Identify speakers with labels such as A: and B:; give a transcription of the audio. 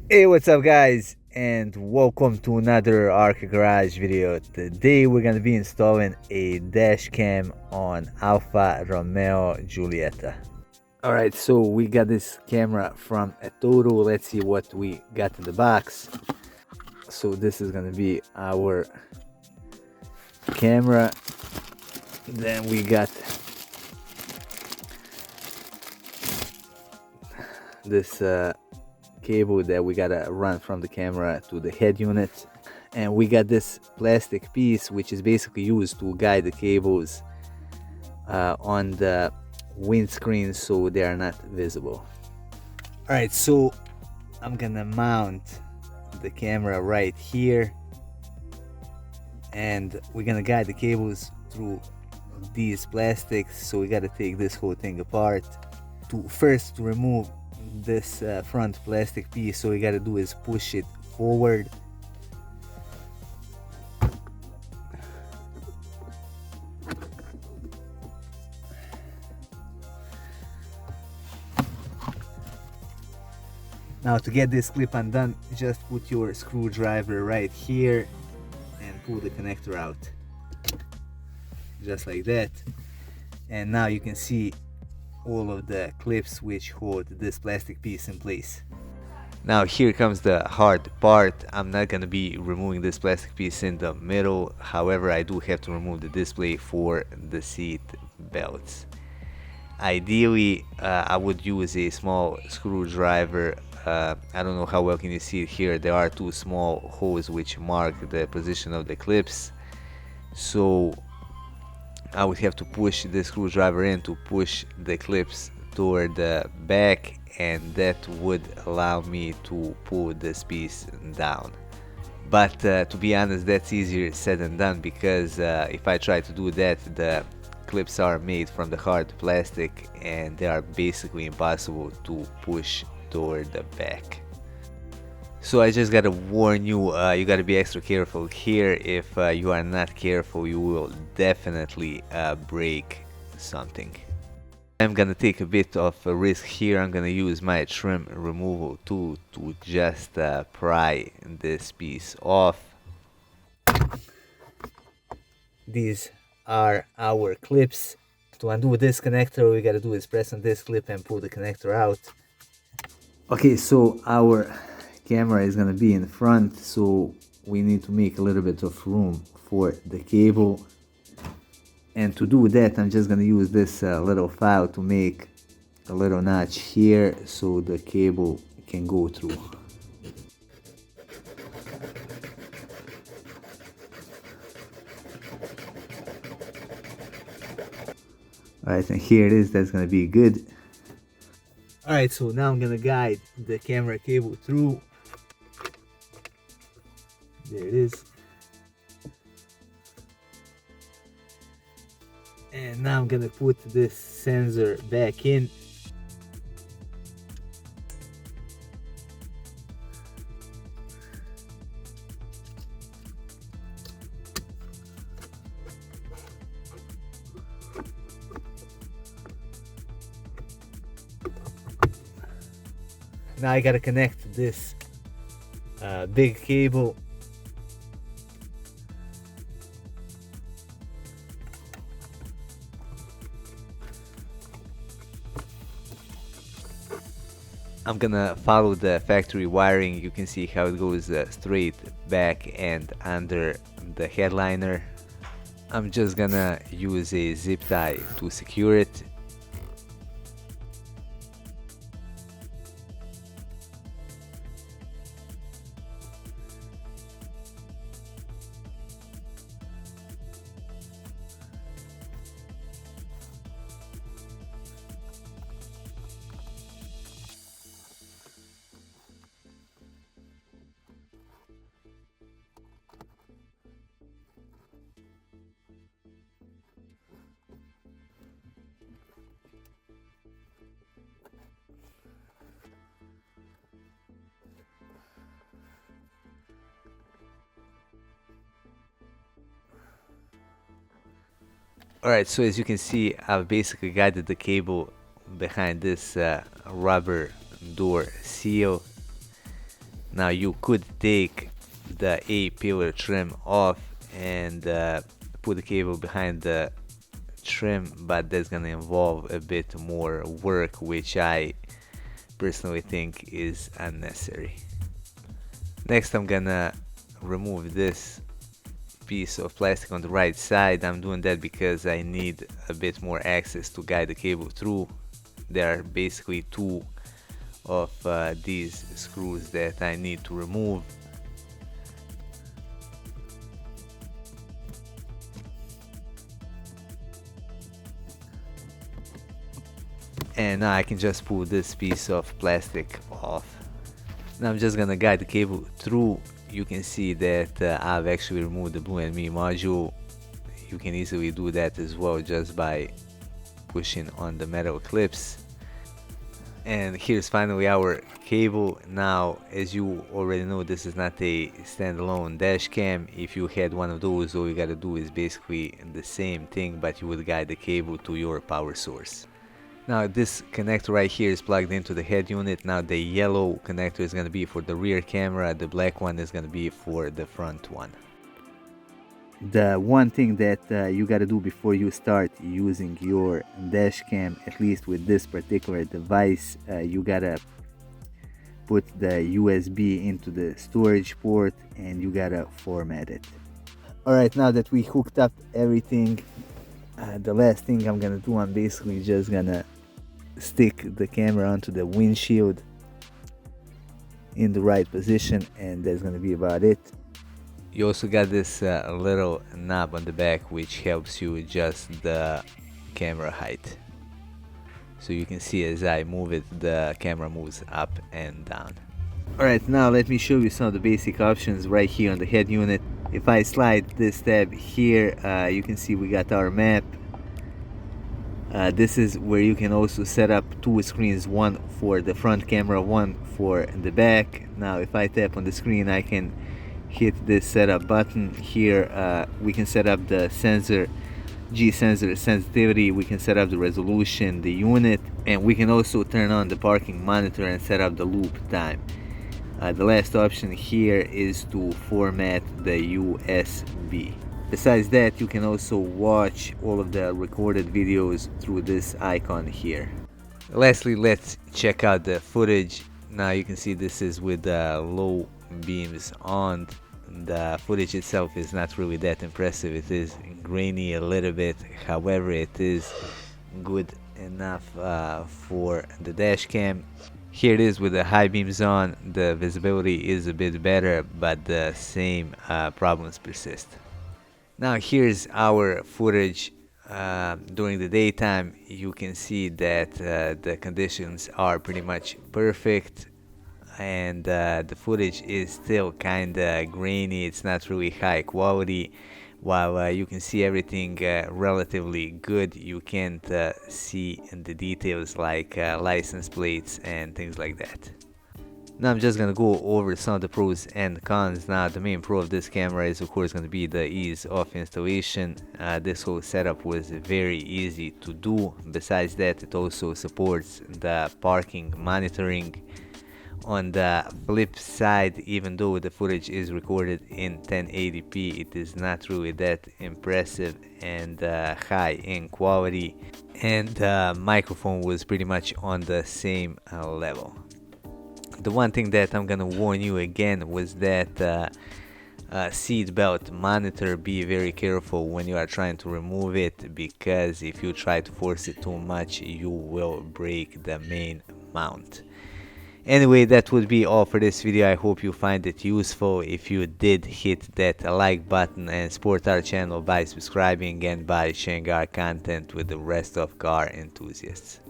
A: Hey, what's up guys, and welcome to another Arca Garage video. Today we're gonna be installing a dash cam on Alfa Romeo Giulietta. Alright, so we got this camera from Atoto. Let's see what we got in the box. So this is gonna be our camera. Then we got this cable that we gotta run from the camera to the head unit, and we got this plastic piece which is basically used to guide the cables on the windscreen so they are not visible. All right, so I'm gonna mount the camera right here, and we're gonna guide the cables through these plastics. So we gotta take this whole thing apart to first remove this front plastic piece. So we gotta do is push it forward. Now to get this clip undone, just put your screwdriver right here and pull the connector out, just like that. And now you can see all of the clips which hold this plastic piece in place. Now here comes the hard part. I'm not gonna be removing this plastic piece in the middle. However, I do have to remove the display for the seat belts. Ideally, I would use a small screwdriver. I don't know how well can you see it here. There are two small holes which mark the position of the clips. So I would have to push the screwdriver in to push the clips toward the back, and that would allow me to pull this piece down. But to be honest, that's easier said than done, because if I try to do that, the clips are made from the hard plastic and they are basically impossible to push toward the back. So I just gotta warn you, you gotta be extra careful here. If you are not careful, you will definitely break something. I'm gonna take a bit of a risk here. I'm gonna use my trim removal tool to just pry this piece off. These are our clips. To undo this connector, we gotta do is press on this clip and pull the connector out. Okay, so our camera is gonna be in front, so we need to make a little bit of room for the cable. And to do that, I'm just gonna use this little file to make a little notch here so the cable can go through. Alright, and here it is. That's gonna be good. Alright, so now I'm gonna guide the camera cable through. There it is. And now I'm gonna put this sensor back in. Now I gotta connect this big cable. I'm gonna follow the factory wiring. You can see how it goes straight back and under the headliner. I'm just gonna use a zip tie to secure it. Alright, so as you can see, I've basically guided the cable behind this rubber door seal. Now you could take the A pillar trim off and put the cable behind the trim, but that's gonna involve a bit more work, which I personally think is unnecessary. Next, I'm gonna remove this piece of plastic on the right side. I'm doing that because I need a bit more access to guide the cable through. There are basically two of these screws that I need to remove. And now I can just pull this piece of plastic off. Now I'm just gonna guide the cable through. You can see that I've actually removed the Blue and Me module. You can easily do that as well just by pushing on the metal clips. And here's finally our cable. Now, as you already know, this is not a standalone dash cam. If you had one of those, all you gotta do is basically the same thing, but you would guide the cable to your power source. Now this connector right here is plugged into the head unit. Now the yellow connector is gonna be for the rear camera, the black one is gonna be for the front one. The one thing that you gotta do before you start using your dash cam, at least with this particular device, you gotta put the USB into the storage port and you gotta format it. Alright, now that we hooked up everything, the last thing I'm gonna do, I'm basically just gonna stick the camera onto the windshield in the right position, and that's gonna be about it. You also got this little knob on the back which helps you adjust the camera height. So you can see as I move it, the camera moves up and down. Alright, now let me show you some of the basic options right here on the head unit. If I slide this tab here, you can see we got our map. This is where you can also set up two screens, one for the front camera, one for the back. Now if I tap on the screen, I can hit this setup button here. We can set up the sensor, G-sensor sensitivity, we can set up the resolution, the unit, and we can also turn on the parking monitor and set up the loop time. The last option here is to format the USB. Besides that, you can also watch all of the recorded videos through this icon here. Lastly, let's check out the footage. Now you can see this is with the low beams on. The footage itself is not really that impressive. It is grainy a little bit, however it is good enough for the dash cam. Here it is with the high beams on. The visibility is a bit better, but the same problems persist. Now here's our footage during the daytime. You can see that the conditions are pretty much perfect, and the footage is still kinda grainy. It's not really high quality. While you can see everything relatively good, you can't see the details like license plates and things like that. Now I'm just gonna go over some of the pros and cons. Now the main pro of this camera is of course gonna be the ease of installation. This whole setup was very easy to do. Besides that, it also supports the parking monitoring. On the flip side, even though the footage is recorded in 1080p, it is not really that impressive and high in quality, and the microphone was pretty much on the same level. The one thing that I'm gonna warn you again was that seat belt monitor, be very careful when you are trying to remove it, because if you try to force it too much, you will break the main mount. Anyway, that would be all for this video. I hope you find it useful. If you did, hit that like button and support our channel by subscribing and by sharing our content with the rest of car enthusiasts.